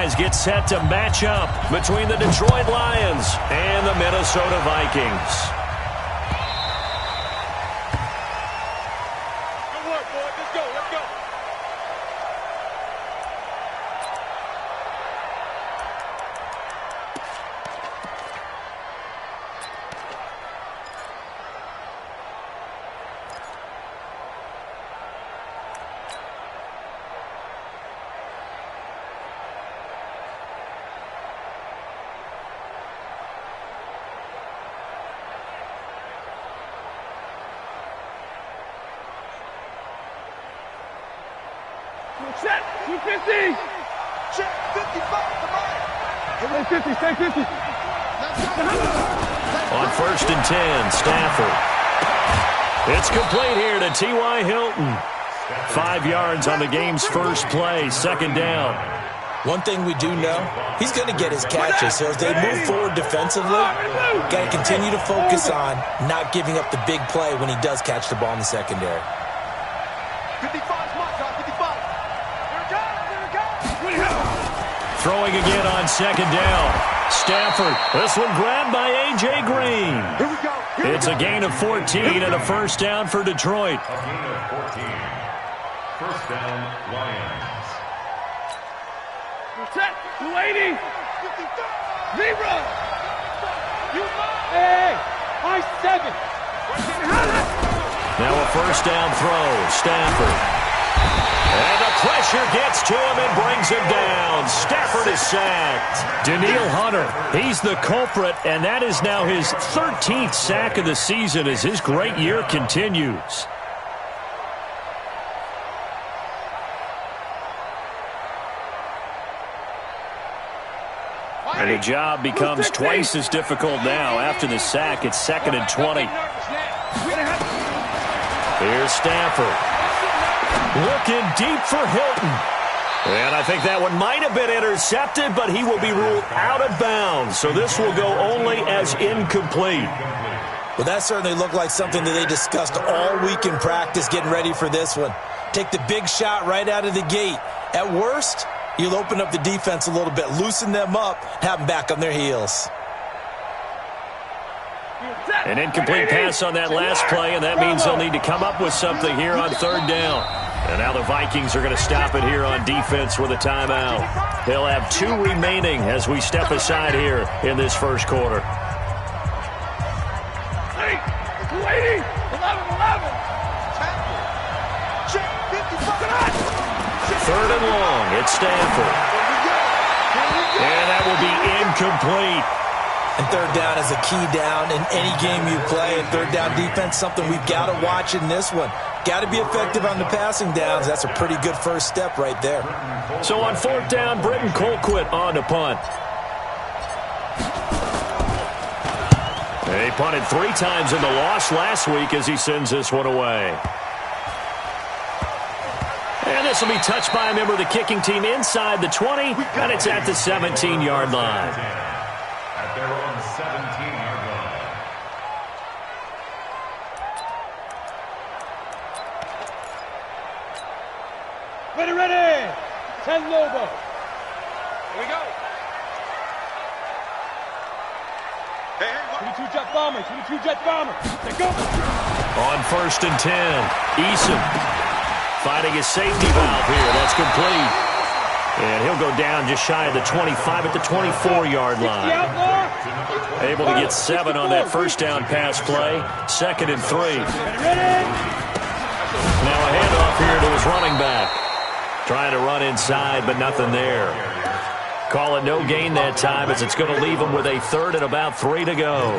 guys get set to match up between the Detroit Lions and the Minnesota Vikings. Good work, boys. Let's go. Let's go. Set, 250. Check 55, come on. Stay 50, stay 50. On 1st and 10, Stafford. It's complete here to T.Y. Hilton. 5 yards on the game's first play, 2nd down. One thing we do know, he's going to get his catches. So as they move forward defensively, got to continue to focus on not giving up the big play when he does catch the ball in the secondary. 55 is my job, 55. Throwing again on 2nd down. Stafford, this one grabbed by A.J. Green. Here we go. It's a gain of 14 and a 1st down for Detroit. A gain of 14. 1st down, Lions. Set, 280. 53. Zebra. You Hey, high 7. Now a 1st down throw. Stafford. And the pressure gets to him and brings him down. Stafford is sacked. Danielle Hunter, he's the culprit, and that is now his 13th sack of the season as his great year continues. And the job becomes twice as difficult now. After the sack, it's 2nd and 20. Here's Stafford. Looking deep for Hilton. And I think that one might have been intercepted, but he will be ruled out of bounds. So this will go only as incomplete. Well, that certainly looked like something that they discussed all week in practice getting ready for this one. Take the big shot right out of the gate. At worst, you'll open up the defense a little bit, loosen them up, have them back on their heels. An incomplete pass on that last play, and that means they'll need to come up with something here on 3rd down. And now the Vikings are going to stop it here on defense with a timeout. They'll have 2 remaining as we step aside here in this 1st quarter. 280. 11. check 55. 3rd and long. It's Stafford. And that will be incomplete. And 3rd down is a key down in any game you play. And 3rd down defense, something we've got to watch in this one. Got to be effective on the passing downs. That's a pretty good first step right there. So on 4th down, Britton Colquitt on to punt. He punted 3 times in the loss last week as he sends this one away. And this will be touched by a member of the kicking team inside the 20, and it's at the 17-yard line. At their own 17-yard line. Ready. 10 Lobo. Here we go. Hey, 22 jet bomber. Let's go. On 1st and 10, Eason finding his safety valve here. That's complete. And he'll go down just shy of the 25 at the 24-yard line. Able to get 7 on that 1st down pass play. 2nd and 3. Now a handoff here to his running back. Trying to run inside, but nothing there. Call it no gain that time as it's going to leave him with a 3rd and about 3 to go.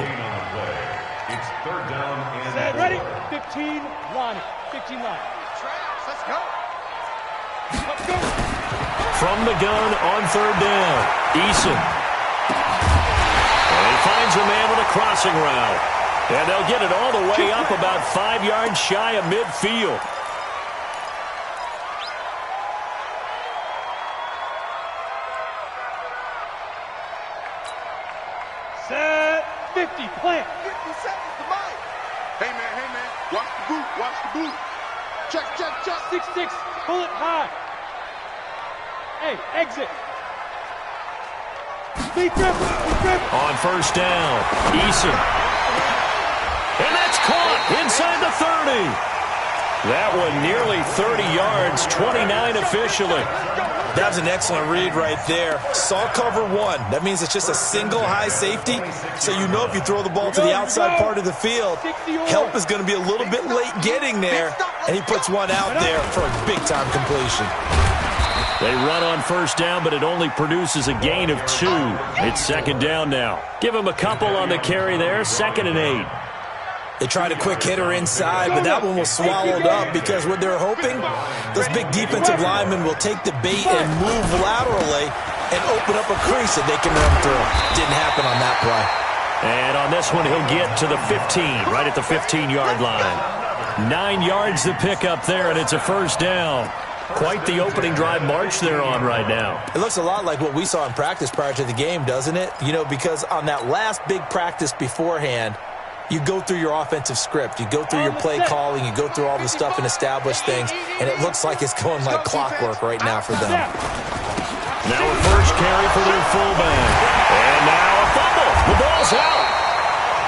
It's 3rd down and Ready? 15 line. 15 line. let's go. From the gun on 3rd down, Eason. And he finds a man with a crossing route. And they'll get it all the way up about 5 yards shy of midfield. Set. 50. Plant. 50 seconds to mine. Hey, man. Watch the boot. Check. 6-6. Pull it high. Hey, exit. On first down, Eason. And that's caught inside the 30. That one nearly 30 yards, 29 officially. That was an excellent read right there. Saw cover one. That means it's just a single high safety. So you know if you throw the ball to the outside part of the field, help is going to be a little bit late getting there. And he puts one out there for a big-time completion. They run on first down, but it only produces a gain of 2. It's second down now. Give him a couple on the carry there, 2nd and 8. They tried a quick hitter inside, but that one was swallowed up because what they're hoping, those big defensive linemen will take the bait and move laterally and open up a crease that they can run through. Didn't happen on that play. And on this one, he'll get to the 15, right at the 15-yard line. 9 yards to pick up there, and it's a first down. Quite the opening drive march they're on right now. It looks a lot like what we saw in practice prior to the game, doesn't it? You know, because on that last big practice beforehand, you go through your offensive script. You go through your play calling. You go through all the stuff and establish things. And it looks like it's going like clockwork right now for them. Now a first carry for their fullback. And now a fumble. The ball's out.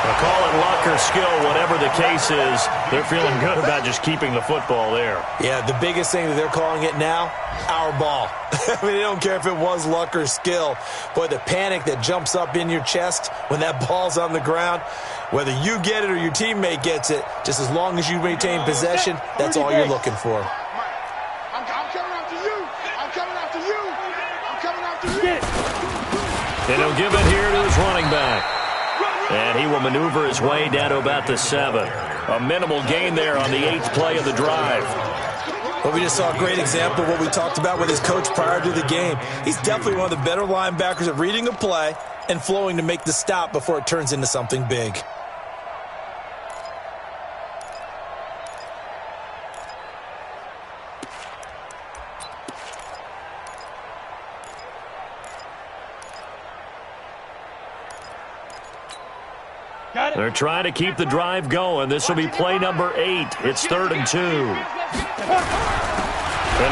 They'll call it luck or skill, whatever the case is. They're feeling good about just keeping the football there. Yeah, the biggest thing that they're calling it now, our ball. I mean, they don't care if it was luck or skill. Boy, the panic that jumps up in your chest when that ball's on the ground, whether you get it or your teammate gets it, just as long as you maintain possession, that's all you're looking for. I'm coming after you. I'm coming after you. I'm coming after you. And he'll give it here to his running back. And he will maneuver his way down to about the 7. A minimal gain there on the 8th play of the drive. Well, we just saw a great example of what we talked about with his coach prior to the game. He's definitely one of the better linebackers at reading a play and flowing to make the stop before it turns into something big. They're trying to keep the drive going. This will be play number 8. It's 3rd and 2. Going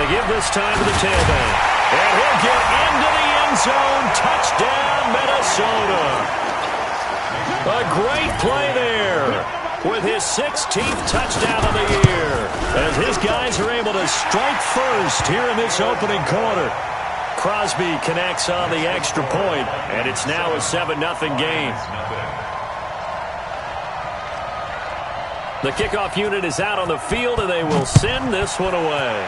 to give this time to the tailback. And he'll get into the end zone. Touchdown, Minnesota. A great play there with his 16th touchdown of the year. As his guys are able to strike first here in this opening quarter. Crosby connects on the extra point, and it's now a 7-0 game. The kickoff unit is out on the field, and they will send this one away.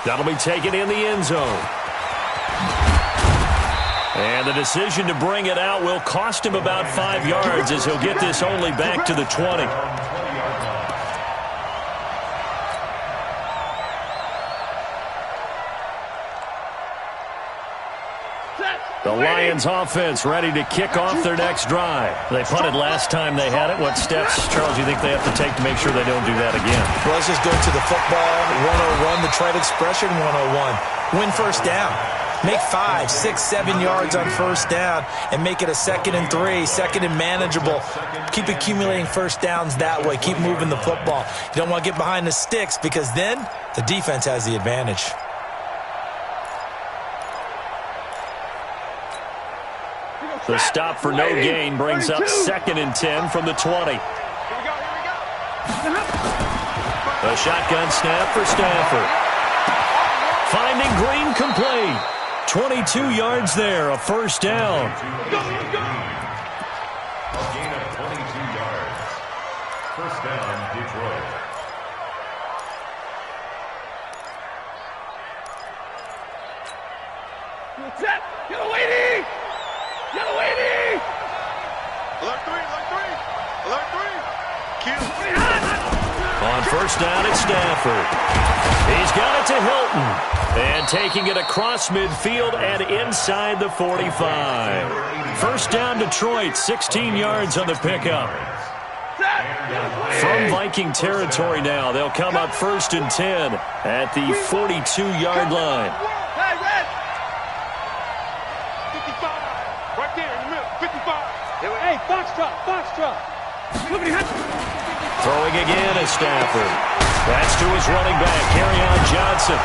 That'll be taken in the end zone. And the decision to bring it out will cost him about 5 yards as he'll get this only back to the 20. The Lions offense ready to kick off their next drive. They punted last time they had it. What steps, Charles, do you think they have to take to make sure they don't do that again? Well, let's just go to the football 101, the trite expression 101. Win first down. Make 5, 6, 7 yards on first down and make it a 2nd and 3, 2nd and manageable. Keep accumulating first downs that way. Keep moving the football. You don't want to get behind the sticks because then the defense has the advantage. The stop for no gain brings up 2nd and 10 from the 20. A shotgun snap for Stafford. Finding Green complete. 22 yards there, a first down. A gain of 22 yards. First down, Detroit. Get away, Get away, Alert 3, alert 3. Alert 3. Kill. On first down, it's Stafford. He's got it to Hilton. And taking it across midfield and inside the 45. First down, Detroit, 16 yards on the pickup. From Viking territory now, they'll come up 1st and 10 at the 42-yard line. 55. Right there in the middle. 55. Hey, Foxtrot. Throwing again is Stafford. That's to his running back, Kerryon Johnson.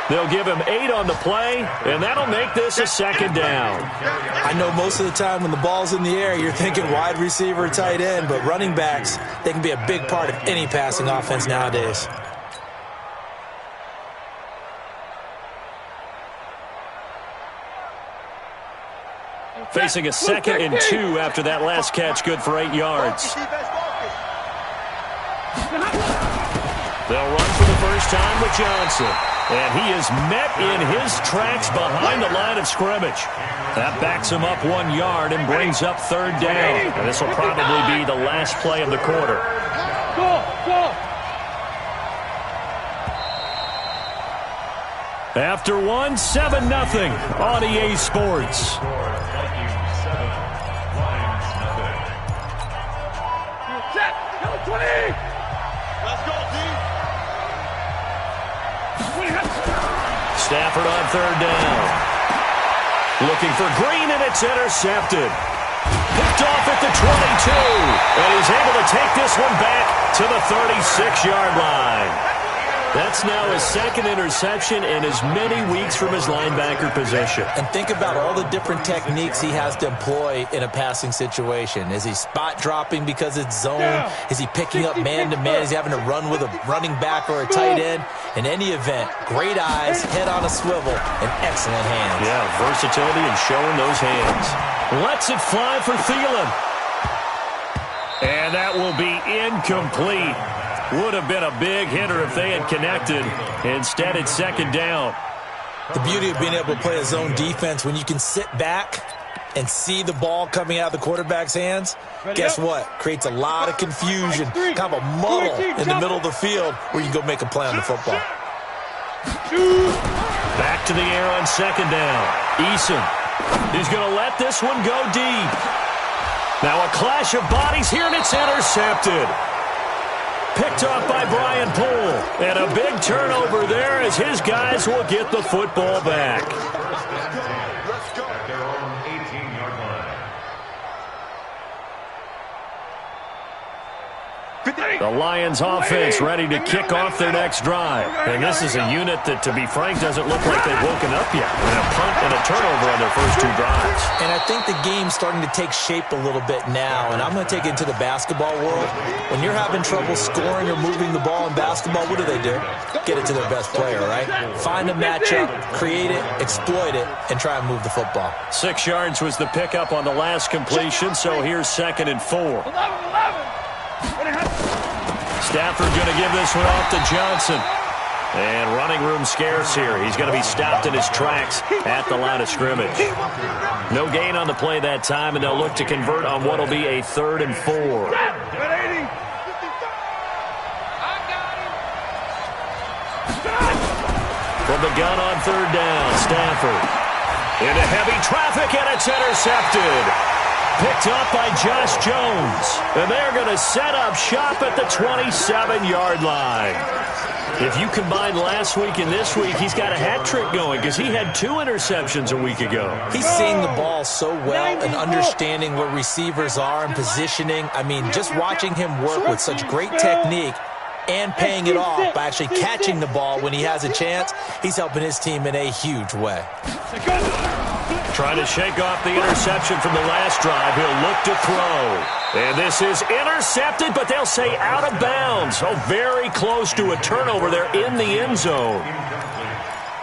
They'll give him 8 on the play, and that'll make this a second down. I know most of the time when the ball's in the air, you're thinking wide receiver, tight end, but running backs, they can be a big part of any passing offense nowadays. Facing a 2nd and 2 after that last catch, good for 8 yards. They'll run for the first time with Johnson. And he is met in his tracks behind the line of scrimmage. That backs him up 1 yard and brings up 3rd down. And this will probably be the last play of the quarter. After 1, 7-0 on EA Sports. Stafford on 3rd down. Looking for Green, and it's intercepted. Picked off at the 22. And he's able to take this one back to the 36-yard line. That's now his 2nd interception in as many weeks from his linebacker position. And think about all the different techniques he has to employ in a passing situation. Is he spot dropping because it's zone? Is he picking up man-to-man? Is he having to run with a running back or a tight end? In any event, great eyes, head on a swivel, and excellent hands. Yeah, versatility and showing those hands. Lets it fly for Thielen. And that will be incomplete. Would have been a big hitter if they had connected. Instead, it's 2nd down. The beauty of being able to play a zone defense, when you can sit back and see the ball coming out of the quarterback's hands, guess what? Creates a lot of confusion, kind of a muddle in the middle of the field where you can go make a play on the football. Back to the air on 2nd down. Eason. He's going to let this one go deep. Now a clash of bodies here, and it's intercepted. Picked off by Brian Poole. And a big turnover there as his guys will get the football back. At their own 18-yard line. The Lions offense ready to kick off their next drive. And this is a unit that, to be frank, doesn't look like they've woken up yet. And a punt and a turnover on their first 2 drives. And I think the game's starting to take shape a little bit now. And I'm going to take it into the basketball world. When you're having trouble scoring or moving the ball in basketball, what do? Get it to their best player, right? Find a matchup, create it, exploit it, and try and move the football. 6 yards was the pickup on the last completion, so here's 2nd and 4. Stafford going to give this one off to Johnson. And running room scarce here. He's going to be stopped in his tracks at the line of scrimmage. No gain on the play that time, and they'll look to convert on what will be a 3rd and 4. From the gun on 3rd down, Stafford. Into heavy traffic, and it's intercepted. Picked up by Josh Jones. And they're going to set up shop at the 27-yard line. If you combine last week and this week, he's got a hat trick going because he had 2 interceptions a week ago. He's seeing the ball so well and understanding where receivers are and positioning. I mean, just watching him work with such great technique and paying it off by actually catching the ball when he has a chance, he's helping his team in a huge way. Trying to shake off the interception from the last drive. He'll look to throw. And this is intercepted, but they'll say out of bounds. So very close to a turnover there in the end zone.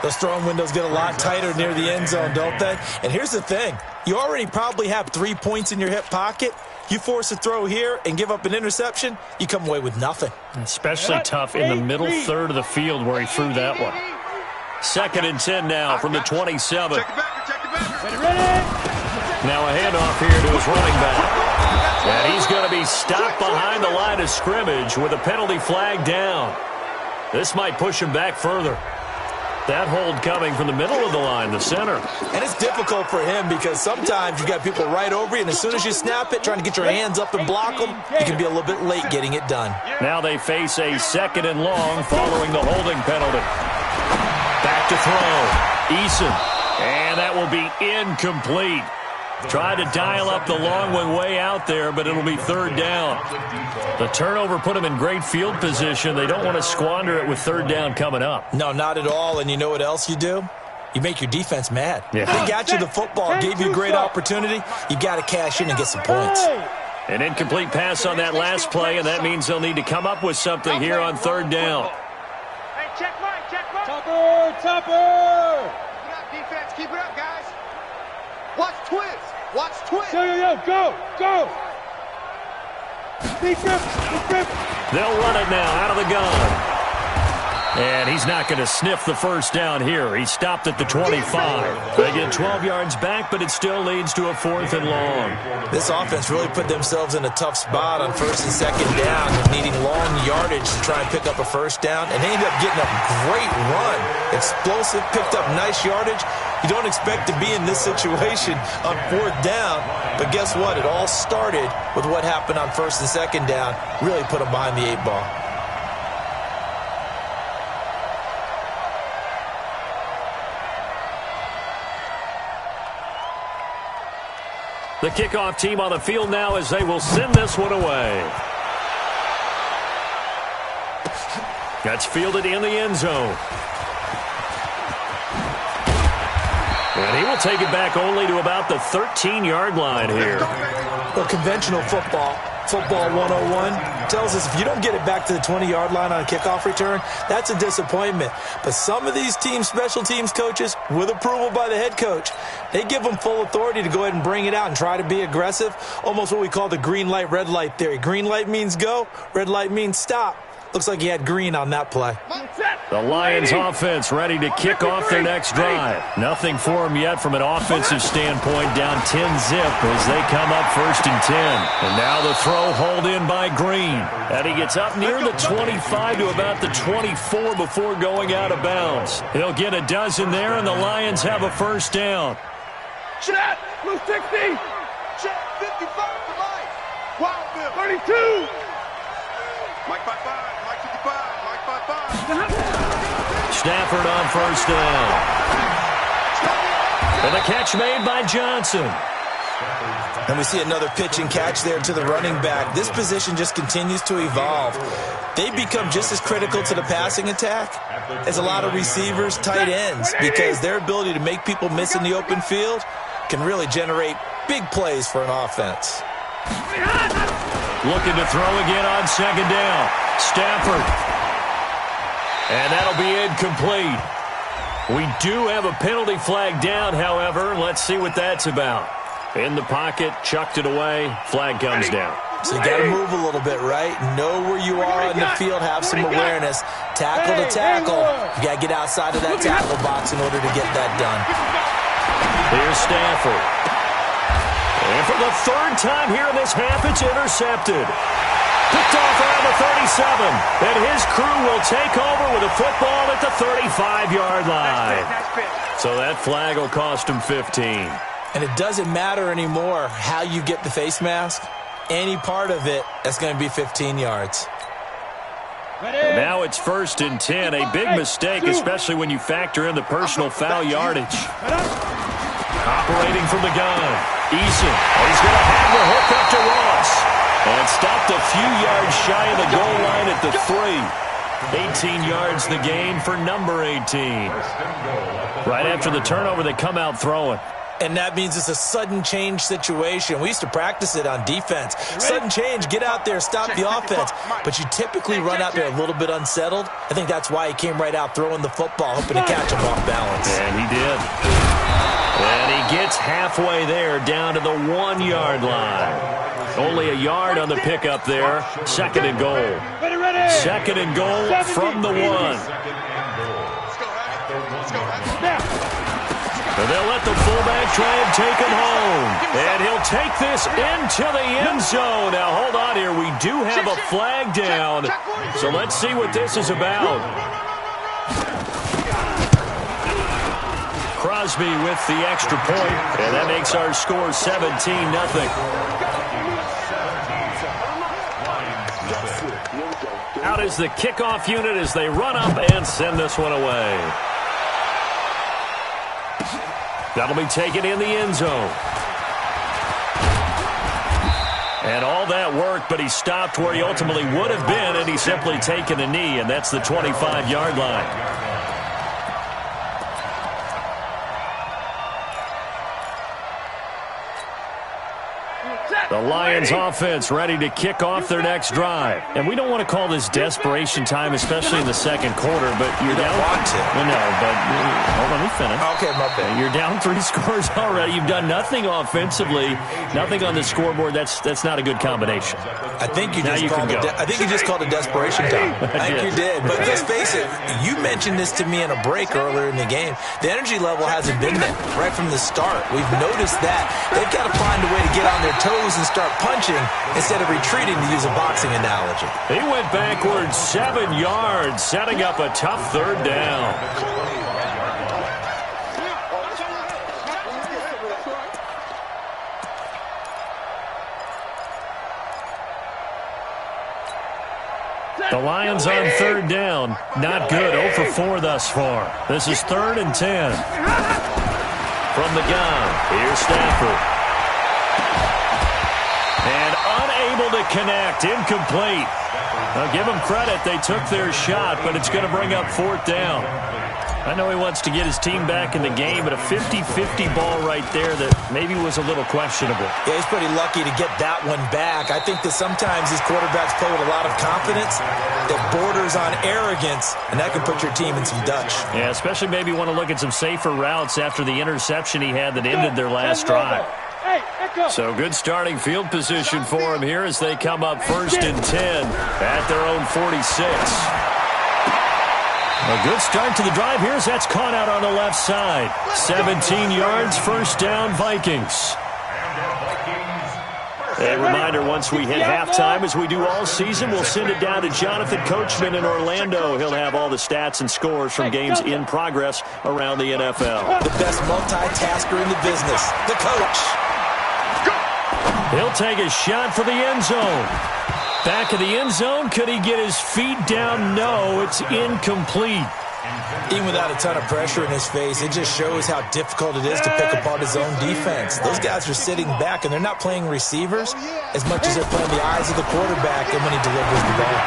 Those throwing windows get a lot tighter near the end zone, don't they? And here's the thing. You already probably have 3 points in your hip pocket. You force a throw here and give up an interception, you come away with nothing. Especially tough in the middle third of the field where he threw that one. 2nd and 10 now from the 27. Now a handoff here to his running back. And he's going to be stopped behind the line of scrimmage with a penalty flag down. This might push him back further. That hold coming from the middle of the line, the center. And it's difficult for him because sometimes you got people right over you, and as soon as you snap it, trying to get your hands up and block them, you can be a little bit late getting it done. Now they face a 2nd and long following the holding penalty. Back to throw. Eason. And that will be incomplete. Tried to dial up the long one way out there, but it'll be third down. The turnover put them in great field position. They don't want to squander it with third down coming up. No, not at all. And you know what else you do? You make your defense mad. Yeah. They got you the football, gave you a great opportunity. You got to cash in and get some points. An incomplete pass on that last play, and that means they'll need to come up with something here on third down. Hey, check right. Topper! Keep it up, defense. Keep it up, guys. Watch twins. Yo, go! Defense. They'll run it now out of the gun. And he's not going to sniff the first down here. He stopped at the 25. They get 12 yards back, but it still leads to a 4th and long. This offense really put themselves in a tough spot on first and second down, needing long yardage to try and pick up a first down, and they ended up getting a great run. Explosive, picked up nice yardage. You don't expect to be in this situation on 4th down, but guess what? It all started with what happened on first and second down. Really put them behind the 8 ball. The kickoff team on the field now as they will send this one away. That's fielded in the end zone. And he will take it back only to about the 13-yard line here. Well, conventional football 101, tells us if you don't get it back to the 20-yard line on a kickoff return, that's a disappointment. But some of these teams, special teams coaches, with approval by the head coach, they give them full authority to go ahead and bring it out and try to be aggressive, almost what we call the green light, red light theory. Green light means go, red light means stop. Looks like he had green on that play. The Lions offense ready to kick off their next drive. Nothing for them yet from an offensive standpoint, down 10-zip as they come up 1st and 10. And now the throw hauled in by Green. And he gets up near the 25 to about the 24 before going out of bounds. He'll get a dozen there, and the Lions have a first down. Chat, blue 60. Check 55 for Mike. Wildville. 32. Mike 55. Mike 55. Mike 55. Stafford on first down. And the catch made by Johnson. And we see another pitch and catch there to the running back. This position just continues to evolve. They become just as critical to the passing attack as a lot of receivers, tight ends, because their ability to make people miss in the open field can really generate big plays for an offense. Looking to throw again on second down. Stafford. And that'll be incomplete. We do have a penalty flag down, however. Let's see what that's about. In the pocket, chucked it away. Flag comes down. So you got to move a little bit, right? Know where you are on the field, have some awareness. Tackle to tackle. You got to get outside of that tackle box in order to get that done. Here's Stafford. And for the 3rd time here in this half, it's intercepted. Picked off around the 37. And his crew will take over with a football at the 35-yard line. So that flag will cost him 15. And it doesn't matter anymore how you get the face mask. Any part of it, that's going to be 15 yards. And now it's 1st and 10. A big mistake, especially when you factor in the personal foul yardage. Operating from the gun. Eason. He's going to have the hook up to Ross. And stopped a few yards shy of the goal line at the 3. 18 yards the gain for number 18. Right after the turnover, they come out throwing. And that means it's a sudden change situation. We used to practice it on defense. Sudden change, get out there, stop the offense. But you typically run out there a little bit unsettled. I think that's why he came right out throwing the football, hoping to catch him off balance. And he did. And he gets halfway there, down to the 1-yard line. Only a yard on the pickup there. 2nd and goal. 2nd and goal from the 1. And they'll let the fullback try and take him home. And he'll take this into the end zone. Now, hold on here. We do have a flag down. So let's see what this is about. Crosby with the extra point. And that makes our score 17-0. Out is the kickoff unit as they run up and send this one away. That'll be taken in the end zone. And all that work, but he stopped where he ultimately would have been, and he's simply taken a knee, and that's the 25-yard line. The Lions offense ready to kick off their next drive. And we don't want to call this desperation time, especially in the second quarter, but you're down. Want to. No, but let me finish. Okay, my bad. You're down 3 scores already. You've done nothing offensively, nothing on the scoreboard. That's not a good combination. I think you just called it desperation time. I think you did. But let's face it, you mentioned this to me in a break earlier in the game. The energy level hasn't been there right from the start. We've noticed that. They've got to find a way to get on their toes and start punching instead of retreating, to use a boxing analogy. He went backwards 7 yards, setting up a tough third down. The Lions on third down. Not good. 0 for 4 thus far. This is 3rd and 10. From the gun, here's Stafford. And unable to connect. Incomplete. Now give them credit. They took their shot, but it's going to bring up 4th down. I know he wants to get his team back in the game, but a 50-50 ball right there that maybe was a little questionable. Yeah, he's pretty lucky to get that one back. I think that sometimes these quarterbacks play with a lot of confidence that borders on arrogance, and that can put your team in some Dutch. Yeah, especially maybe want to look at some safer routes after the interception he had that ended their last drive. So good starting field position for him here as they come up 1st and 10 at their own 46. A good start to the drive here as that's caught out on the left side. 17 yards, 1st down, Vikings. A reminder, once we hit halftime, as we do all season, we'll send it down to Jonathan Coachman in Orlando. He'll have all the stats and scores from games in progress around the NFL. The best multitasker in the business, the coach. He'll take a shot for the end zone. Back of the end zone. Could he get his feet down? No, it's incomplete. Even without a ton of pressure in his face, it just shows how difficult it is to pick apart his own defense. Those guys are sitting back, and they're not playing receivers as much as they're playing the eyes of the quarterback and when he delivers the ball.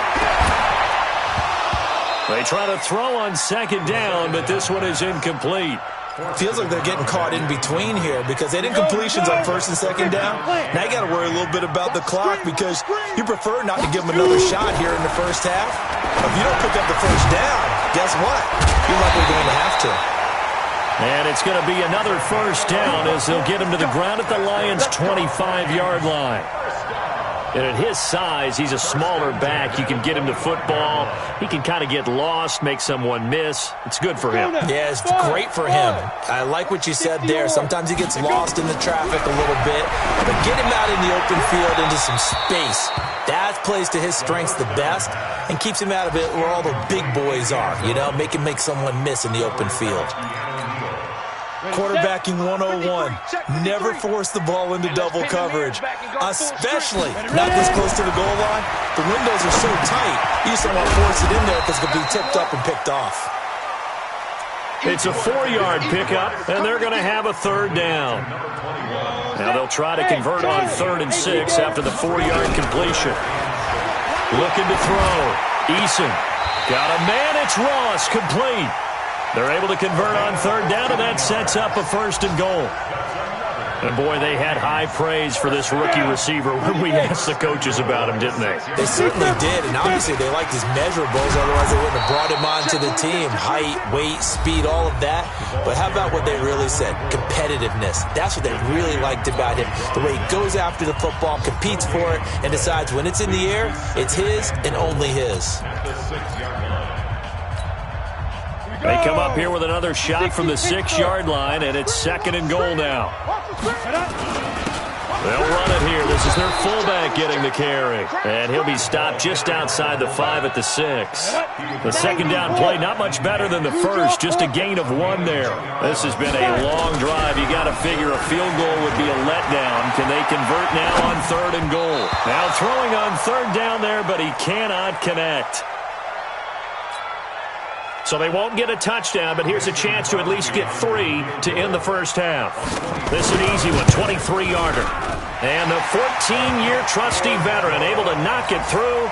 They try to throw on 2nd down, but this one is incomplete. Feels like they're getting caught in between here because they did completions on 1st and 2nd down. Now you got to worry a little bit about the clock because you prefer not to give them another shot here in the first half. If you don't pick up the 1st down, guess what? You're likely going to have to. And it's going to be another 1st down as they'll get him to the ground at the Lions' 25-yard line. And at his size, he's a smaller back. You can get him to football. He can kind of get lost, make someone miss. It's good for him. Yeah, it's great for him. I like what you said there. Sometimes he gets lost in the traffic a little bit. But get him out in the open field into some space. That plays to his strengths the best and keeps him out of it where all the big boys are. You know, make him make someone miss in the open field. Quarterbacking 101. Never force the ball into double coverage, especially not this close to the goal line. The windows are so tight, you just don't want to force it in there because it could be tipped up and picked off. It's a 4-yard pickup, and they're going to have a 3rd down. Now they'll try to convert on 3rd and 6 after the 4-yard completion. Looking to throw. Eason. Got a man. It's Ross. Complete. They're able to convert on 3rd down, and that sets up a 1st and goal. And, boy, they had high praise for this rookie receiver when we asked the coaches about him, didn't they? They certainly did, and obviously they liked his measurables. Otherwise, they wouldn't have brought him onto the team. Height, weight, speed, all of that. But how about what they really said? Competitiveness. That's what they really liked about him. The way he goes after the football, competes for it, and decides when it's in the air, it's his and only his. They come up here with another shot from the 6-yard line, and it's 2nd and goal now. They'll run it here. This is their fullback getting the carry. And he'll be stopped just outside the 5 at the 6. The 2nd down play, not much better than the first, just a gain of 1 there. This has been a long drive. You got to figure a field goal would be a letdown. Can they convert now on 3rd and goal? Now throwing on 3rd down there, but he cannot connect. So they won't get a touchdown, but here's a chance to at least get 3 to end the first half. This is an easy one, 23-yarder. And the 14-year trusty veteran able to knock it through.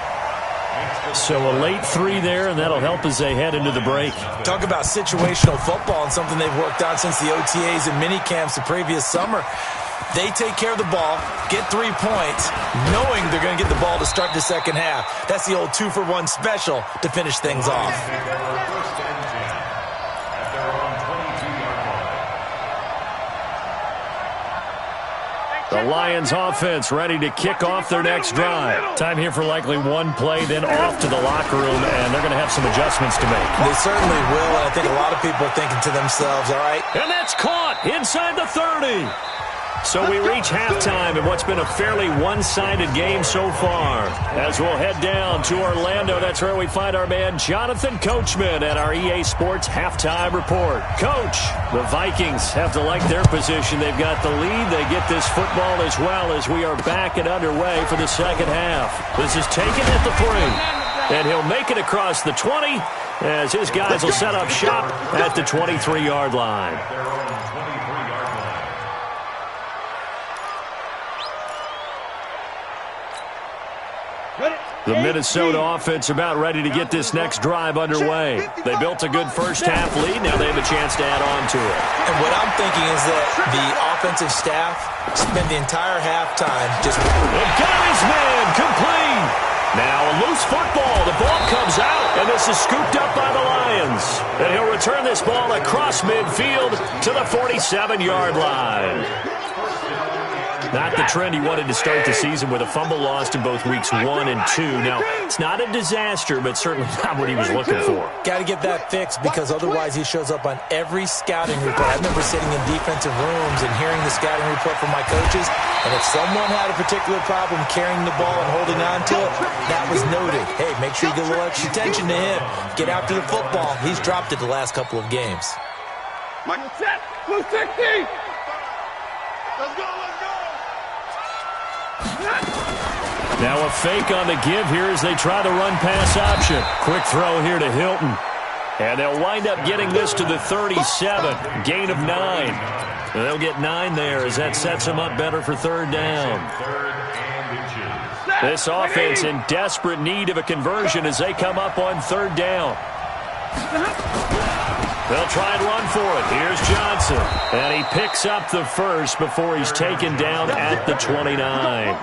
So a late 3 there, and that'll help as they head into the break. Talk about situational football and something they've worked on since the OTAs and mini camps the previous summer. They take care of the ball, get 3 points, knowing they're going to get the ball to start the second half. That's the old 2-for-1 special to finish things off. The Lions offense ready to kick off their next drive. Time here for likely one play, then off to the locker room, and they're going to have some adjustments to make. They certainly will, and I think a lot of people are thinking to themselves, all right. And that's caught inside the 30. So we reach halftime in what's been a fairly one-sided game so far. As we'll head down to Orlando, that's where we find our man Jonathan Coachman at our EA Sports Halftime Report. Coach, the Vikings have to like their position. They've got the lead. They get this football as well as we are back and underway for the second half. This is taken at the 3. And he'll make it across the 20 as his guys will set up shop at the 23-yard line. The Minnesota offense about ready to get this next drive underway. They built a good first-half lead. Now they have a chance to add on to it. And what I'm thinking is that the offensive staff spent the entire halftime just... And got his man complete. Now a loose football. The ball comes out, and this is scooped up by the Lions. And he'll return this ball across midfield to the 47-yard line. Not the trend he wanted to start the season with a fumble lost in both weeks 1 and 2. Now, it's not a disaster, but certainly not what he was looking for. Got to get that fixed because otherwise he shows up on every scouting report. I remember sitting in defensive rooms and hearing the scouting report from my coaches, and if someone had a particular problem carrying the ball and holding on to it, that was noted. Hey, make sure you get a little extra attention to him. Get after the football. He's dropped it the last couple of games. Mike, set. Blue 60. Let's go, let's go. Now a fake on the give here as they try the run-pass option. Quick throw here to Hilton. And they'll wind up getting this to the 37. Gain of 9. And they'll get 9 there as that sets them up better for third down. This offense in desperate need of a conversion as they come up on third down. They'll try and run for it. Here's Johnson. And he picks up the first before he's taken down at the 29.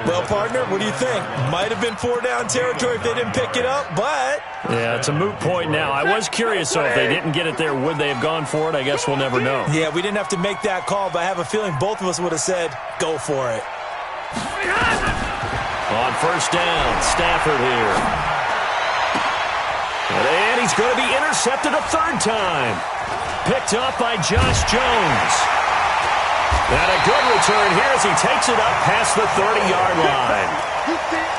Well, partner, what do you think? Might have been 4-down territory if they didn't pick it up, but... Yeah, it's a moot point now. I was curious, so if they didn't get it there, would they have gone for it? I guess we'll never know. Yeah, we didn't have to make that call, but I have a feeling both of us would have said, go for it. On first down, Stafford here. And he's going to be intercepted a third time. Picked up by Josh Jones. And a good return here as he takes it up past the 30-yard line.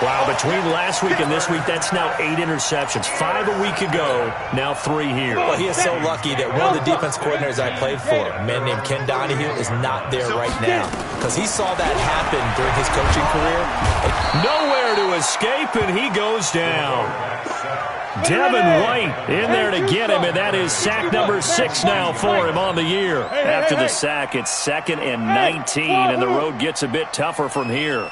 Wow, between last week and this week, that's now 8 interceptions. 5 a week ago, now 3 here. Well, he is so lucky that one of the defense coordinators I played for, a man named Ken Donahue, is not there right now. Because he saw that happen during his coaching career. Nowhere to escape, and he goes down. Devin White in there to get him, and that is sack number 6 now for him on the year. After the sack, it's 2nd and 19, and the road gets a bit tougher from here.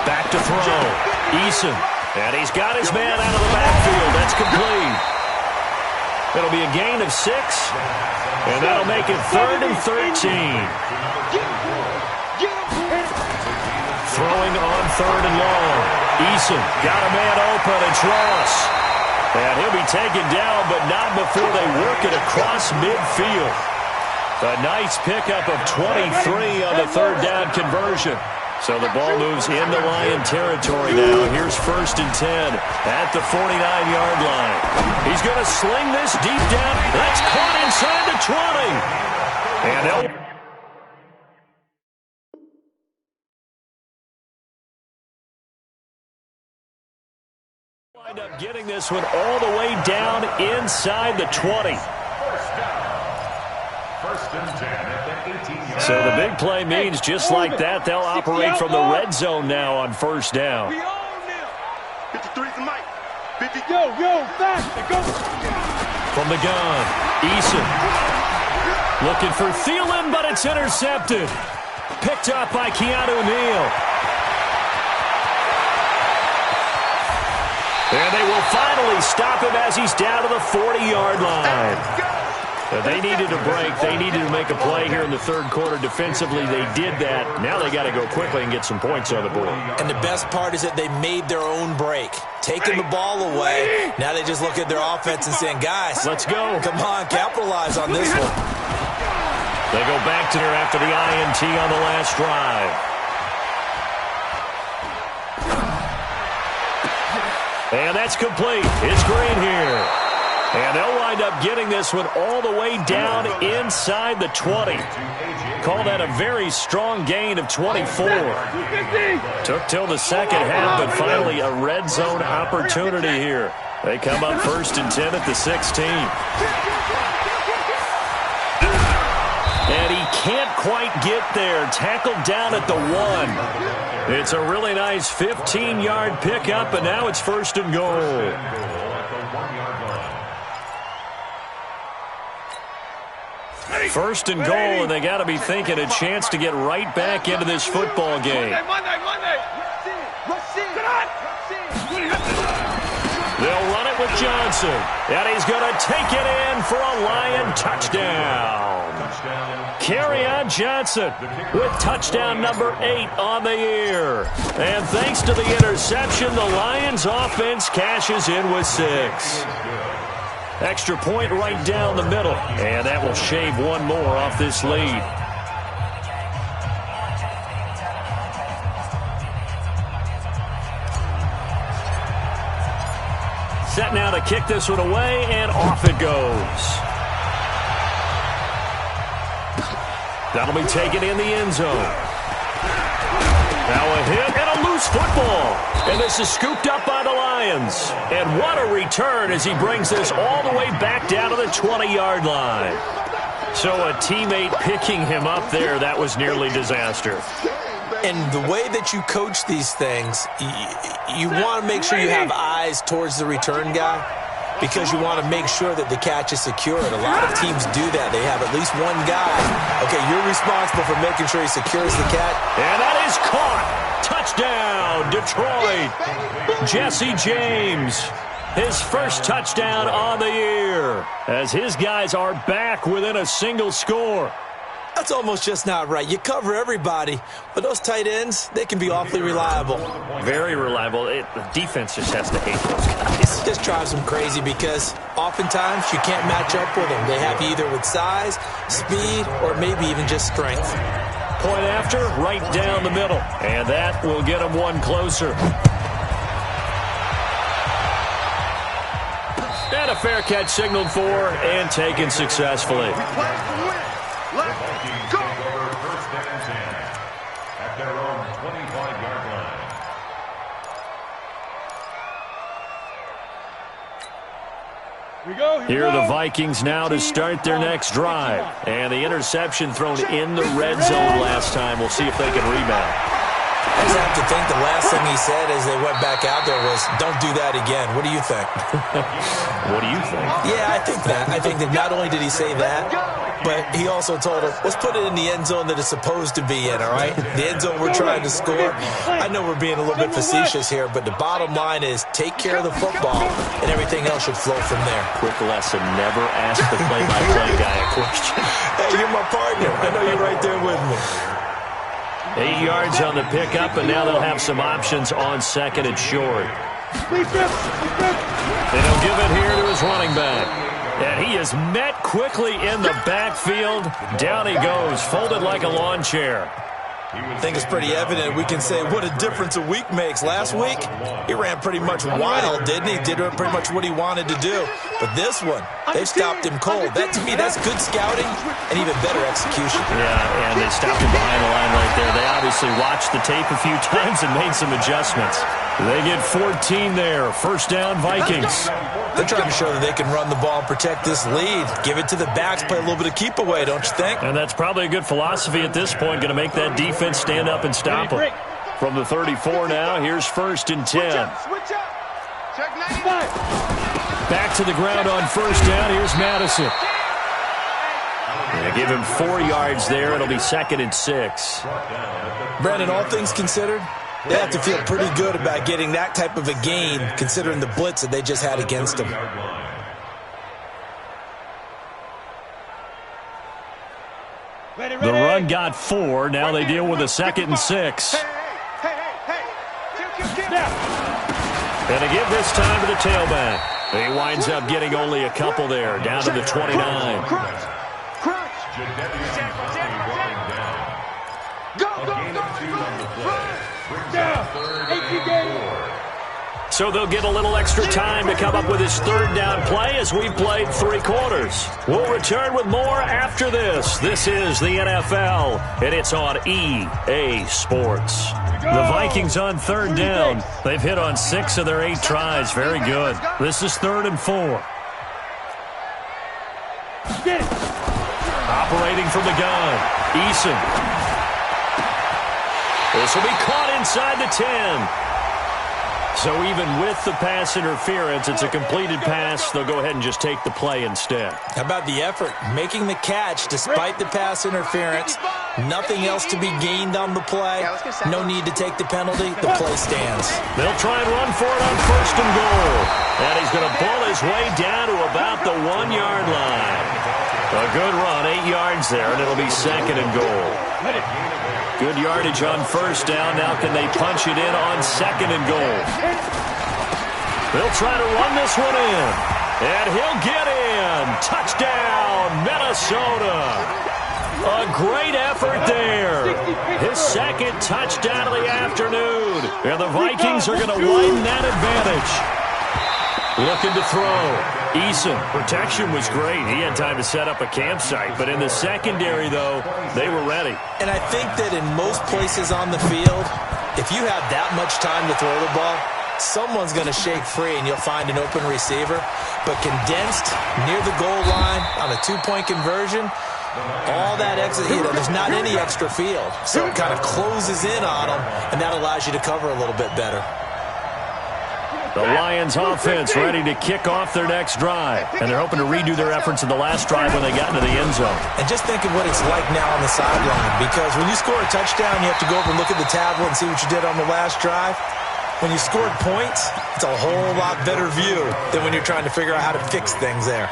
Back to throw. Eason. And he's got his man out of the backfield. That's complete. It'll be a gain of 6, and that'll make it 3rd and 13. Throwing on 3rd and long. Eason got a man open. It's Ross. And he'll be taken down, but not before they work it across midfield. A nice pickup of 23 on the third down conversion. So the ball moves into Lion territory now. Here's 1st and 10 at the 49-yard line. He's going to sling this deep down. That's caught inside the 20. And they'll... wind up getting this one all the way down inside the 20. So the big play means just like that, they'll operate from the red zone now on first down. 53 to Mike. 50. Yo, fast. Go. From the gun, Eason. Looking for Thielen, but it's intercepted. Picked up by Keanu Neal. And they will finally stop him as he's down to the 40-yard line. They needed a break. They needed to make a play here in the third quarter. Defensively, they did that. Now they got to go quickly and get some points on the board. And the best part is that they made their own break. Taking the ball away. Now they just look at their offense and saying, guys, let's go. Come on, capitalize on this one. They go back to there after the INT on the last drive. And that's complete. It's Green here. And they'll wind up getting this one all the way down inside the 20. Call that a very strong gain of 24. Took till the second half, but finally a red zone opportunity here. They come up 1st and 10 at the 16. And he can't quite get there. Tackled down at the 1. It's a really nice 15-yard pickup, and now it's 1st and goal. First and goal, and they got to be thinking a chance to get right back into this football game. They'll run it with Johnson, and he's going to take it in for a Lion touchdown. Kerryon Johnson with touchdown number 8 on the year. And thanks to the interception, the Lions offense cashes in with 6. Extra point right down the middle, and that will shave one more off this lead. Set now to kick this one away, and off it goes. That'll be taken in the end zone. Now a hit and a loose football. And this is scooped up by the Lions. And what a return as he brings this all the way back down to the 20-yard line. So a teammate picking him up there, that was nearly disaster. And the way that you coach these things, you want to make sure you have eyes towards the return guy, because you want to make sure that the catch is secured. A lot of teams do that. They have at least one guy. Okay, you're responsible for making sure he secures the catch. And that is caught. Touchdown, Detroit. Jesse James, his first touchdown on the year, as his guys are back within a single score. That's almost just not right. You cover everybody, but those tight ends, they can be awfully reliable. Very reliable. The defense just has to hate those guys. It just drives them crazy because oftentimes you can't match up with them. They have you either with size, speed, or maybe even just strength. Point after, right down the middle. And that will get them one closer. And a fair catch signaled for and taken successfully. Vikings take over 1st and 10 at their own 25-yard line. Here are the Vikings now to start their next drive. And the interception thrown in the red zone last time. We'll see if they can rebound. I just have to think the last thing he said as they went back out there was, don't do that again. What do you think? What do you think? Yeah, I think that. I think that not only did he say that, but he also told him, let's put it in the end zone that it's supposed to be in, all right? The end zone we're trying to score. I know we're being a little bit facetious here, but the bottom line is take care of the football, and everything else should flow from there. Quick lesson, never ask the play-by-play guy a question. Hey, you're my partner. I know you're right there with me. 8 yards on the pickup, and now they'll have some options on second and short. And he'll give it here to his running back. And he is met quickly in the backfield. Down he goes, folded like a lawn chair. I think it's pretty evident. We can say what a difference a week makes. Last week, he ran pretty much wild, didn't he? Did pretty much what he wanted to do. But this one, they stopped him cold. That, to me, that's good scouting and even better execution. Yeah, and they stopped him behind the line right there. They obviously watched the tape a few times and made some adjustments. They get 14 there. First down, Vikings. They're trying to show that they can run the ball and protect this lead. Give it to the backs, play a little bit of keep away, don't you think? And that's probably a good philosophy at this point, going to make that defense stand up and stop them. From the 34 now, here's 1st and 10. Back to the ground on first down. Here's Madison. They give him 4 yards there. It'll be 2nd and 6. Brandon, all things considered, they have to feel pretty good about getting that type of a gain, considering the blitz that they just had against them. The run got 4. Now they deal with a 2nd and 6. And they give this time to the tailback. He winds up getting only a couple there, down to the 29. So they'll get a little extra time to come up with his 3rd down play as we've played 3 quarters. We'll return with more after this. This is the NFL, and it's on EA Sports. The Vikings on 3rd down. They've hit on 6 of their 8 tries. Very good. This is 3rd and 4. Operating from the gun, Eason. This will be caught inside the 10. So even with the pass interference, it's a completed pass. They'll go ahead and just take the play instead. How about the effort? Making the catch despite the pass interference. Nothing else to be gained on the play. No need to take the penalty. The play stands. They'll try and run for it on 1st and goal. And he's going to pull his way down to about the 1-yard line. A good run, 8 yards there, and it'll be 2nd and goal. Good yardage on 1st down. Now can they punch it in on 2nd and goal? They'll try to run this one in. And he'll get in. Touchdown, Minnesota. A great effort there. His 2nd touchdown of the afternoon. And the Vikings are going to widen that advantage. Looking to throw. Eason, protection was great. He had time to set up a campsite. But in the secondary, though, they were ready. And I think that in most places on the field, if you have that much time to throw the ball, someone's going to shake free and you'll find an open receiver. But condensed near the goal line on a 2-point conversion, all that exit, there's not any extra field. So it kind of closes in on them, and that allows you to cover a little bit better. The Lions offense ready to kick off their next drive. And they're hoping to redo their efforts in the last drive when they got into the end zone. And just think of what it's like now on the sideline. Because when you score a touchdown, you have to go over and look at the tablet and see what you did on the last drive. When you scored points, it's a whole lot better view than when you're trying to figure out how to fix things there.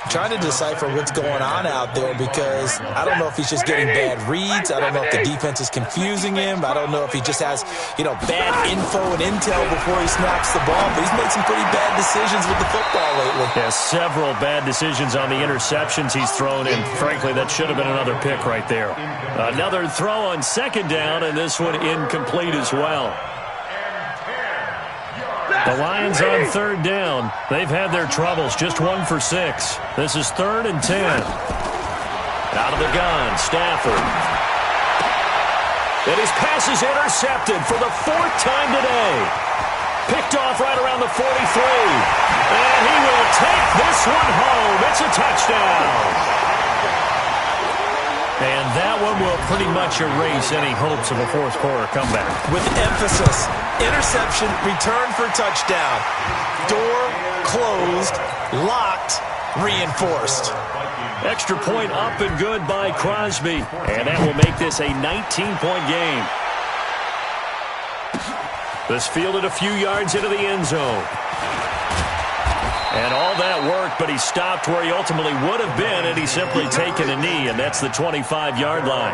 Trying to decipher what's going on out there because I don't know if he's just getting bad reads. I don't know if the defense is confusing him. I don't know if he just has, bad info and intel before he snaps the ball. But he's made some pretty bad decisions with the football lately. Yeah, several bad decisions on the interceptions he's thrown, and frankly, that should have been another pick right there. Another throw on 2nd down, and this one incomplete as well. The Lions on 3rd down. They've had their troubles. Just 1 for 6. This is 3rd and 10. Out of the gun, Stafford. And his pass is intercepted for the 4th time today. Picked off right around the 43. And he will take this one home. It's a touchdown. And that one will pretty much erase any hopes of a 4th quarter comeback. With emphasis, interception, return for touchdown. Door closed, locked, reinforced. Extra point up and good by Crosby. And that will make this a 19-point game. This fielded a few yards into the end zone. And all that worked, but he stopped where he ultimately would have been, and he's simply taken a knee, and that's the 25-yard line.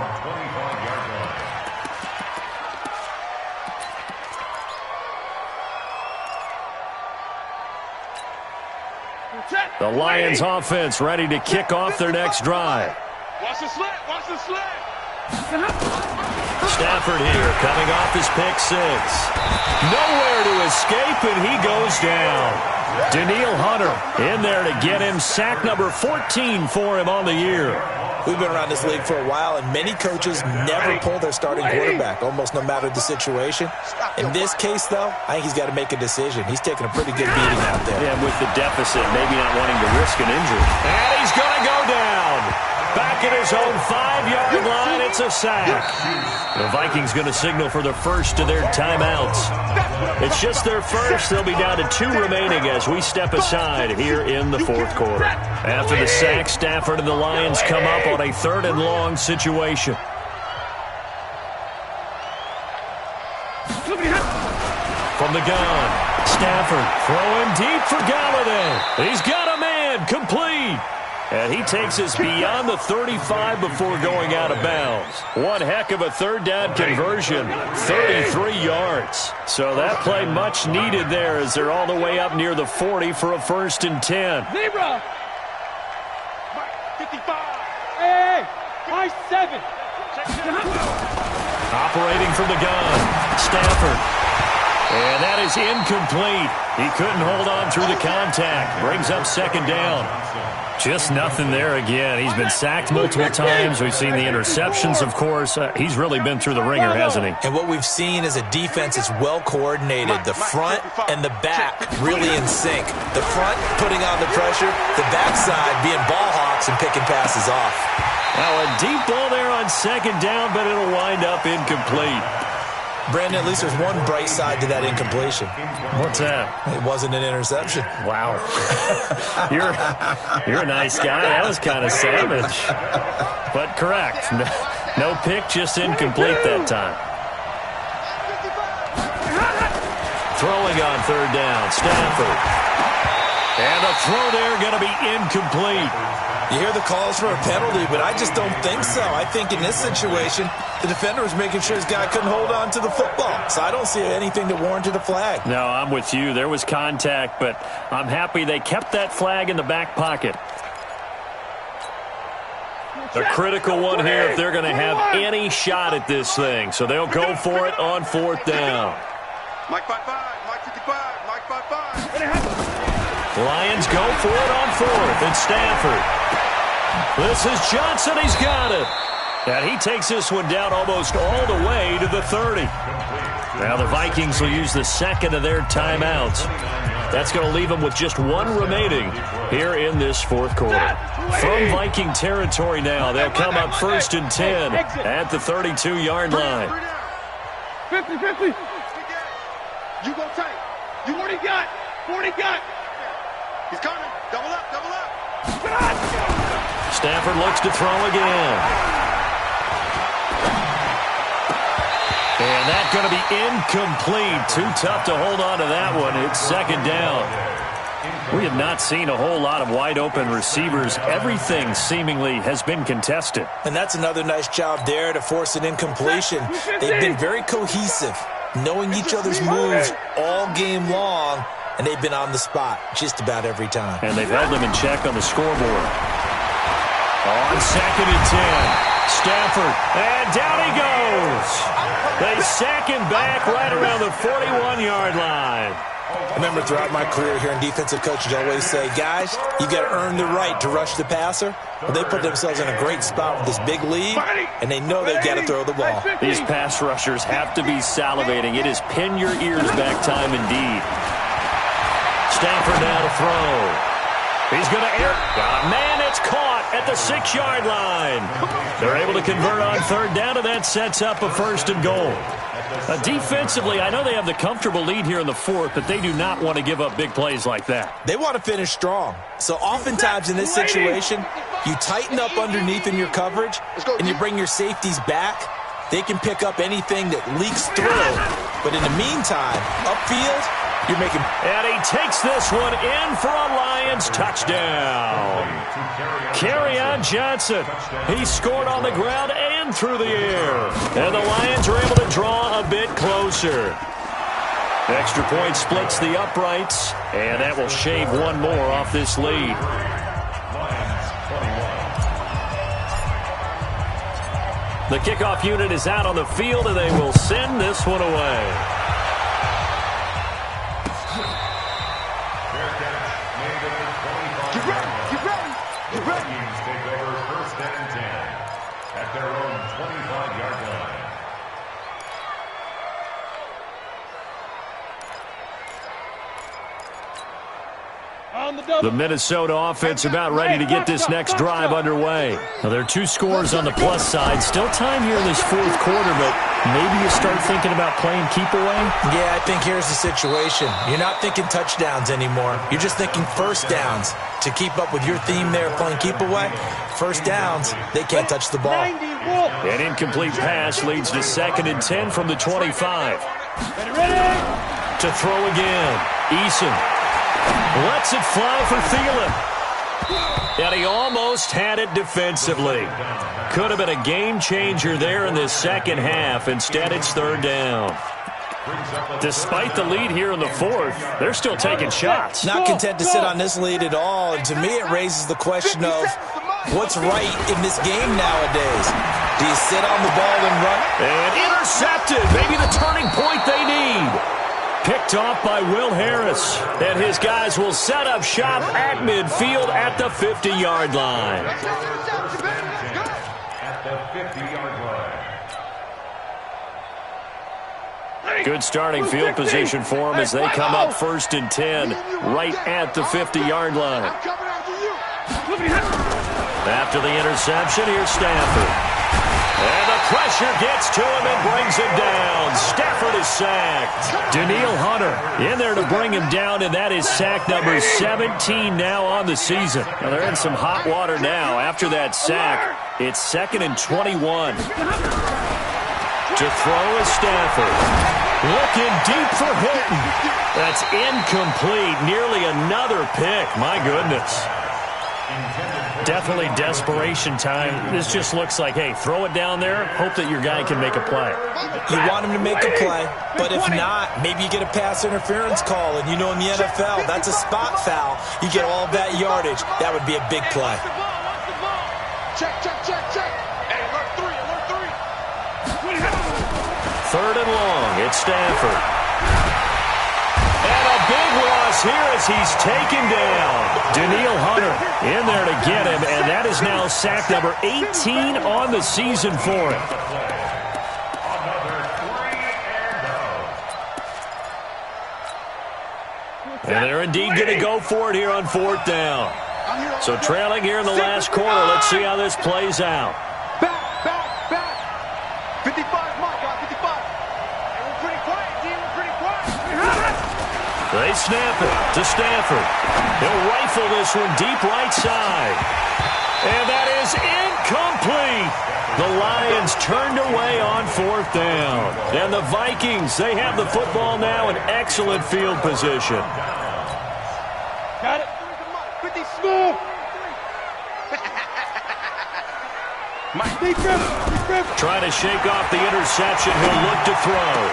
The Lions offense ready to kick off their next drive. Watch the slant, watch the slant. Stafford here coming off his pick 6. Nowhere to escape, and he goes down. Daniil Hunter in there to get him sack number 14 for him on the year. We've been around this league for a while, and many coaches never pull their starting quarterback, almost no matter the situation. In this case, though, I think he's got to make a decision. He's taking a pretty good beating out there. Yeah, with the deficit, maybe not wanting to risk an injury. And he's going to go down. Back at his own 5-yard line, it's a sack. The Vikings going to signal for the first of their timeouts. It's just their first. They'll be down to 2 remaining as we step aside here in the fourth quarter. After the sack, Stafford and the Lions come up on a 3rd and long situation. From the gun, Stafford throwing deep for Galladay. He's got a man, complete. And he takes us beyond the 35 before going out of bounds. One heck of a 3rd down conversion, 33 yards. So that play much needed there as they're all the way up near the 40 for a 1st and 10. Zebra. 55. Hey, 5-7. Operating from the gun, Stafford. And that is incomplete. He couldn't hold on through the contact. Brings up 2nd down. Just nothing there again. He's been sacked multiple times. We've seen the interceptions, of course. He's really been through the ringer, hasn't he? And what we've seen is a defense that's well coordinated. The front and the back really in sync. The front putting on the pressure, the backside being ball hawks and picking passes off. Now a deep ball there on 2nd down, but it'll wind up incomplete. Brandon, at least there's one bright side to that incompletion. What's that? It wasn't an interception. Wow. You're a nice guy. That was kind of savage. But correct. No pick, just incomplete that time. Throwing on 3rd down, Stafford. And a throw there going to be incomplete. You hear the calls for a penalty, but I just don't think so. I think in this situation, the defender was making sure his guy couldn't hold on to the football. So I don't see anything that warranted a flag. No, I'm with you. There was contact, but I'm happy they kept that flag in the back pocket. A critical one here if they're going to have any shot at this thing. So they'll go for it on 4th down. Mike 5-5, Mike 55, Mike 5-5. Lions go for it on 4th. It's Stafford. This is Johnson. He's got it. And he takes this one down almost all the way to the 30. Now the Vikings will use the 2nd of their timeouts. That's going to leave them with just 1 remaining here in this 4th quarter. From Viking territory now, they'll come up 1st and 10 at the 32-yard line. 50-50. You go tight. You 40 got. 40 got. He's coming. Double up, double up. Stafford looks to throw again. And that's going to be incomplete. Too tough to hold on to that one. It's 2nd down. We have not seen a whole lot of wide-open receivers. Everything seemingly has been contested. And that's another nice job there to force an incompletion. They've been very cohesive, knowing each other's moves all game long, and they've been on the spot just about every time. And they've held them in check on the scoreboard. On 2nd and 10. Stafford, and down he goes. They sack him back right around the 41-yard line. I remember throughout my career hearing defensive coaches always say, guys, you got to earn the right to rush the passer. Well, they put themselves in a great spot with this big lead, and they know they've got to throw the ball. These pass rushers have to be salivating. It is pin your ears back time indeed. Stafford now to throw. He's going to air. Got a man. It's caught at the 6-yard line. They're able to convert on 3rd down, and that sets up a 1st and goal. Defensively, I know they have the comfortable lead here in the 4th, but they do not want to give up big plays like that. They want to finish strong. So oftentimes in this situation, you tighten up underneath in your coverage, and you bring your safeties back. They can pick up anything that leaks through. But in the meantime, upfield, you're making... And he takes this one in for a Lions touchdown. Kerryon Johnson. He scored on the ground and through the air. And the Lions are able to draw a bit closer. Extra point splits the uprights, and that will shave one more off this lead. The kickoff unit is out on the field, and they will send this one away. The Minnesota offense about ready to get this next drive underway. Now, there are 2 scores on the plus side. Still time here in this 4th quarter, but maybe you start thinking about playing keep away? Yeah, I think here's the situation. You're not thinking touchdowns anymore. You're just thinking first downs. To keep up with your theme there, playing keep away, first downs, they can't touch the ball. An incomplete pass leads to 2nd and 10 from the 25. To throw again. Eason lets it fly for Thielen. And he almost had it defensively. Could have been a game changer there in this second half. Instead, it's 3rd down. Despite the lead here in the 4th, they're still taking shots. Not content to sit on this lead at all. And to me, it raises the question of what's right in this game nowadays. Do you sit on the ball and run? And intercepted. Maybe the turning point they need. Picked off by Will Harris. And his guys will set up shop at midfield at the 50-yard line. At the 50-yard line. Good starting field position for them as they come up 1st and 10 right at the 50-yard line. After the interception, here's Stafford. And the pressure gets to him and brings him down. Stafford is sacked. Danielle Hunter in there to bring him down, and that is sack number 17 now on the season. Now they're in some hot water now. After that sack, it's 2nd and 21. To throw is Stafford. Looking deep for Hilton. That's incomplete. Nearly another pick. My goodness. Definitely desperation time. This just looks like, hey, throw it down there, hope that your guy can make a play. You want him to make a play, but if not, maybe you get a pass interference call, and you know in the NFL, that's a spot foul. You get all that yardage. That would be a big play. Check. Hey, alert 3. 3rd and long. It's Stafford. And a big loss here as he's taken down. Danielle Hunter in there to get him, and that is now sack number 18 on the season for him. And they're indeed going to go for it here on 4th down. So trailing here in the last quarter. Let's see how this plays out. Back. 55, Mike, 55. Hey, we're pretty quiet, team. We're pretty quiet. They snap it to Stafford. He'll rifle this one deep right side. And that is incomplete. The Lions turned away on 4th down. And the Vikings, they have the football now in excellent field position. Got it. 50 smooth. Mike, defense. Trying to shake off the interception. He'll look to throw.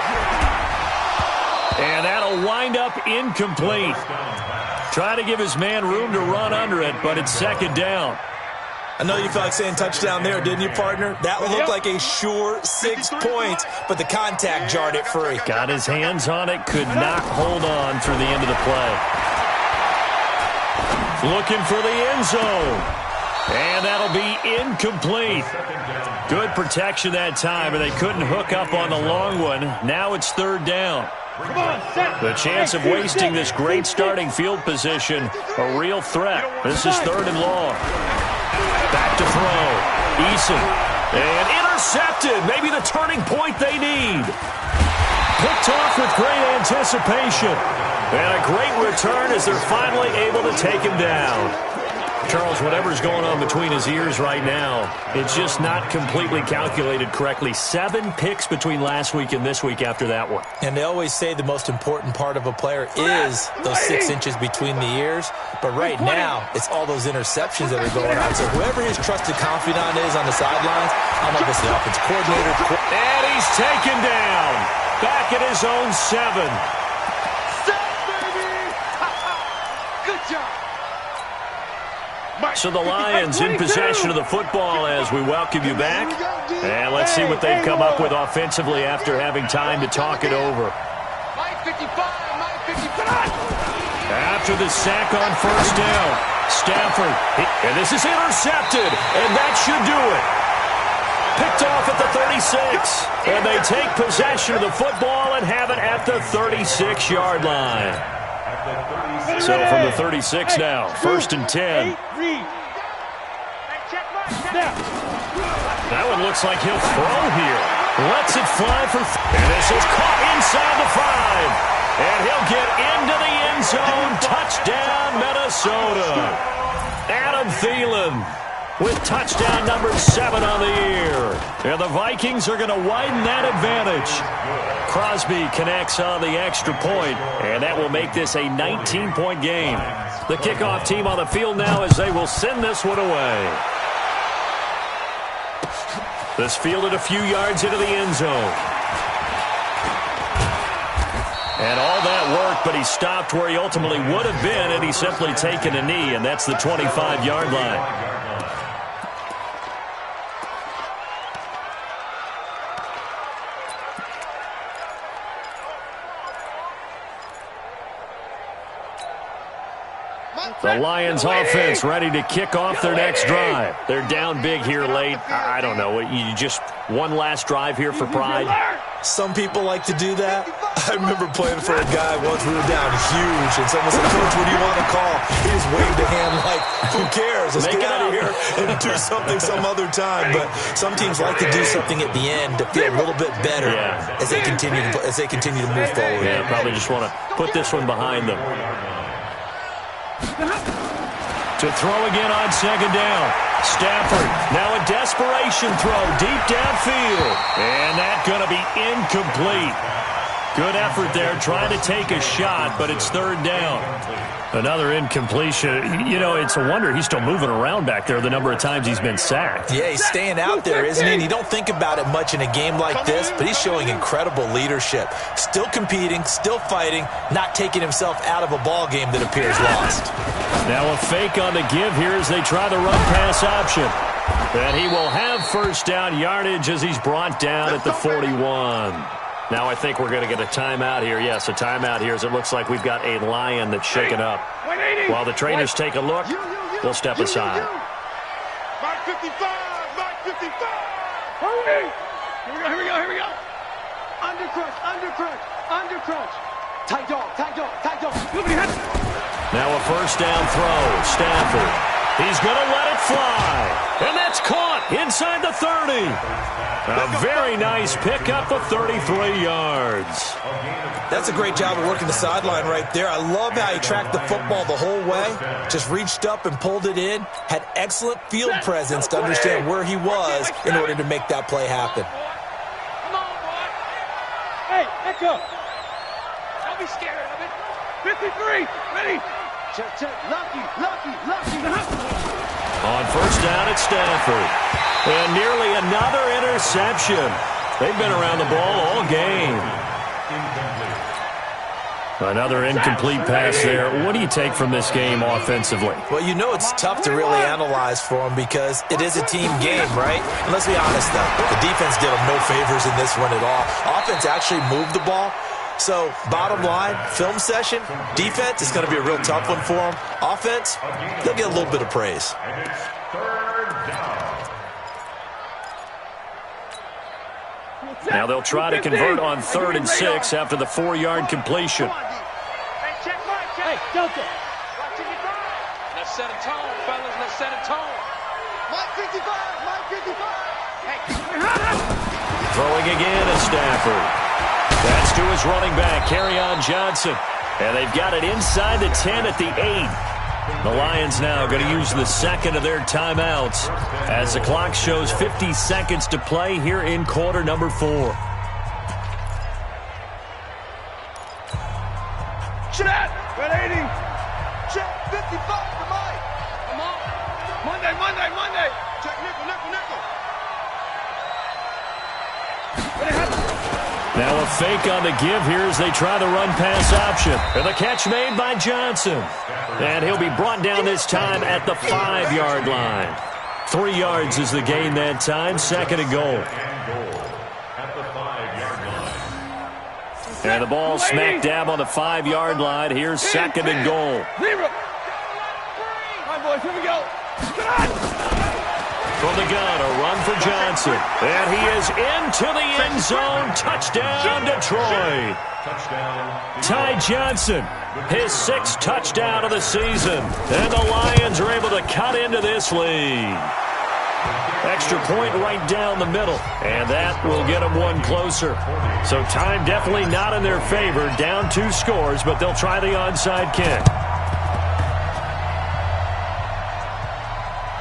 And that'll wind up incomplete. Try to give his man room to run under it, but it's 2nd down. I know you felt like saying touchdown there, didn't you, partner? That would look like a sure 6 points, but the contact jarred it free. Got his hands on it, could not hold on through the end of the play. Looking for the end zone. And that'll be incomplete. Good protection that time, and they couldn't hook up on the long one. Now it's 3rd down. The chance of wasting this great starting field position, a real threat. This is 3rd and long. Back to throw. Eason. And intercepted. Maybe the turning point they need. Picked off with great anticipation. And a great return as they're finally able to take him down. Charles, whatever's going on between his ears right now, it's just not completely calculated correctly. 7 picks between last week and this week after that one. And they always say the most important part of a player is those 6 inches between the ears. But right now, it's all those interceptions that are going on. So whoever his trusted confidant is on the sidelines, I don't know if it's the offensive coordinator. And he's taken down. Back at his own 7. Good job. So the Lions in possession of the football as we welcome you back. And let's see what they've come up with offensively after having time to talk it over. After the sack on 1st down, Stafford, and this is intercepted, and that should do it. Picked off at the 36, and they take possession of the football and have it at the 36-yard line. So from the 36 now, 1st and 10. That one looks like he'll throw here. Lets it fly for and this is caught inside the 5. And he'll get into the end zone. Touchdown, Minnesota. Adam Thielen with touchdown number 7 on the year. And the Vikings are going to widen that advantage. Crosby connects on the extra point, and that will make this a 19-point game. The kickoff team on the field now as they will send this one away. This fielded a few yards into the end zone. And all that work, but he stopped where he ultimately would have been had he simply taken a knee, and that's the 25-yard line. The Lions offense ready to kick off their next drive. They're down big here late. I don't know. You just one last drive here for pride? Some people like to do that. I remember playing for a guy once. We were down huge, and someone said, "Coach, what do you want to call?" He just waved a hand like, who cares? Let's get out of here and do something some other time. But some teams like to do something at the end to feel a little bit better as they continue to move forward. Yeah, probably just want to put this one behind them. To throw again on 2nd down. Stafford, now a desperation throw deep downfield. And that's going to be incomplete. Good effort there trying to take a shot, but it's 3rd down. Another incompletion. You know, it's a wonder he's still moving around back there the number of times he's been sacked. Yeah, he's staying out there, isn't he? And you don't think about it much in a game like this, but he's showing incredible leadership. Still competing, still fighting, not taking himself out of a ball game that appears lost. Now a fake on the give here as they try the run-pass option. And he will have 1st down yardage as he's brought down at the 41. Now I think we're going to get a timeout here. Yes, a timeout here as it looks like we've got a Lion that's shaken up. While the trainers take a look, we'll step aside. Mark 55, Mark 55. Hurry! Here we go. Under crunch. Tight dog. Now a 1st down throw. Stafford. He's going to let it fly. And that's caught inside the 30. A very nice pickup of 33 yards. That's a great job of working the sideline right there. I love how he tracked the football the whole way. Just reached up and pulled it in. Had excellent field presence to understand where he was in order to make that play happen. Come on, boy. Hey, echo. Don't be scared of it. 53, ready. Check. Lucky. On 1st down at Stafford. And nearly another interception. They've been around the ball all game. Another incomplete pass there. What do you take from this game offensively? Well, you know it's tough to really analyze for them because it is a team game, right? And let's be honest, though. The defense did them no favors in this one at all. Offense actually moved the ball. So, bottom line, film session, defense is going to be a real tough one for them. Offense, they'll get a little bit of praise. And it's 3rd down. Now they'll try to convert on 3rd and 6 after the 4-yard completion. Hey, Delta. Let's set a tone, fellas. Let's set a tone. Mike 55. Hey. Throwing again at Stafford. That's to his running back, Kerryon Johnson. And they've got it inside the 10 at the 8. The Lions now going to use the 2nd of their timeouts as the clock shows 50 seconds to play here in quarter number 4. Chat, 180. Check 55 for Mike. Come on. Monday. Check nickel. What happened? Now a fake on the give here as they try the run-pass option. And the catch made by Johnson. And he'll be brought down this time at the 5-yard line. 3 yards is the gain that time. 2nd and goal. And the ball smack dab on the 5-yard line. Here's 2nd and goal. All right, boys, here we go. Come on. From the gun, a run for Johnson. And he is into the end zone. Touchdown, Detroit. Ty Johnson, his 6th touchdown of the season. And the Lions are able to cut into this lead. Extra point right down the middle. And that will get them one closer. So time definitely not in their favor. Down 2 scores, but they'll try the onside kick.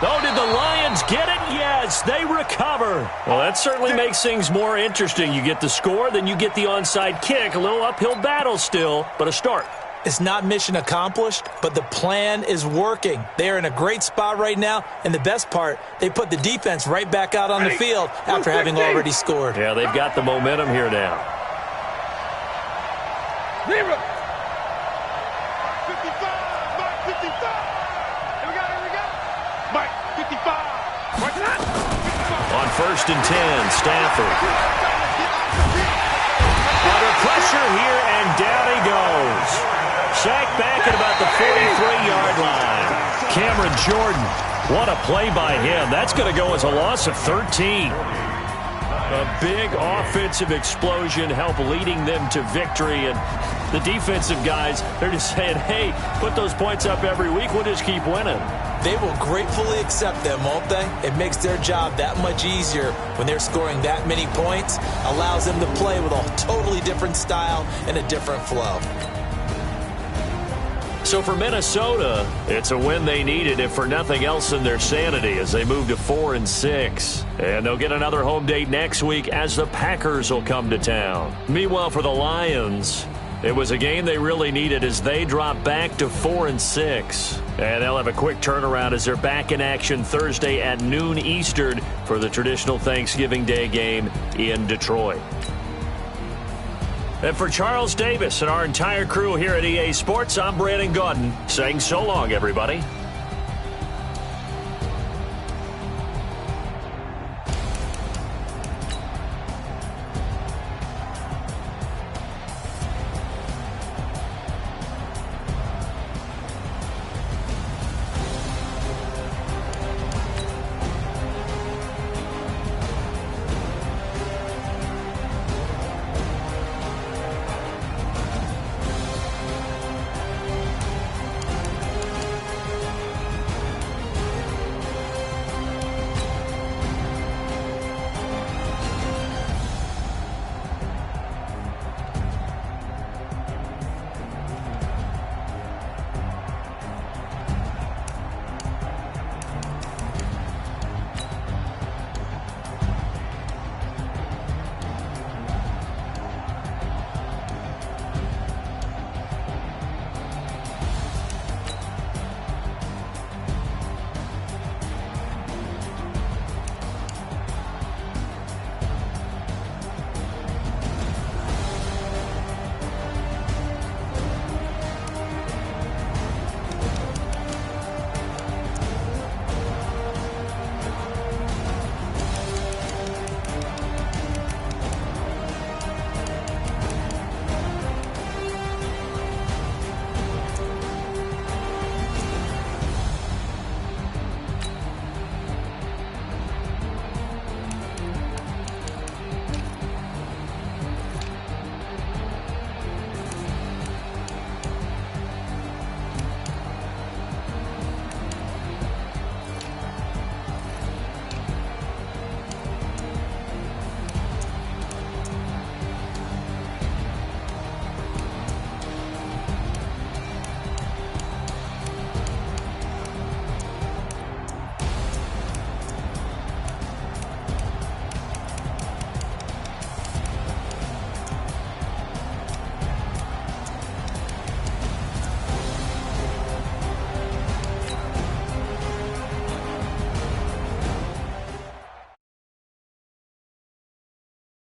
Oh, did the Lions get it? Yes, they recover. Well, that certainly makes things more interesting. You get the score, then you get the onside kick. A little uphill battle still, but a start. It's not mission accomplished, but the plan is working. They are in a great spot right now, and the best part, they put the defense right back out on the field after having already scored. Yeah, they've got the momentum here now. 55, Mike 55. Here we go. Mike 55. What's that? On 1st and 10, Stafford. Under pressure here, and down he goes. Sacked back at about the 43-yard line. Cameron Jordan, what a play by him. That's going to go as a loss of 13. A big offensive explosion helped leading them to victory. And the defensive guys, they're just saying, hey, put those points up every week. We'll just keep winning. They will gratefully accept them, won't they? It makes their job that much easier when they're scoring that many points. Allows them to play with a totally different style and a different flow. So for Minnesota, it's a win they needed, if for nothing else than their sanity, as they move to 4-6. And they'll get another home date next week as the Packers will come to town. Meanwhile, for the Lions, it was a game they really needed as they drop back to 4-6. And they'll have a quick turnaround as they're back in action Thursday at noon Eastern for the traditional Thanksgiving Day game in Detroit. And for Charles Davis and our entire crew here at EA Sports, I'm Brandon Gaudin saying so long, everybody.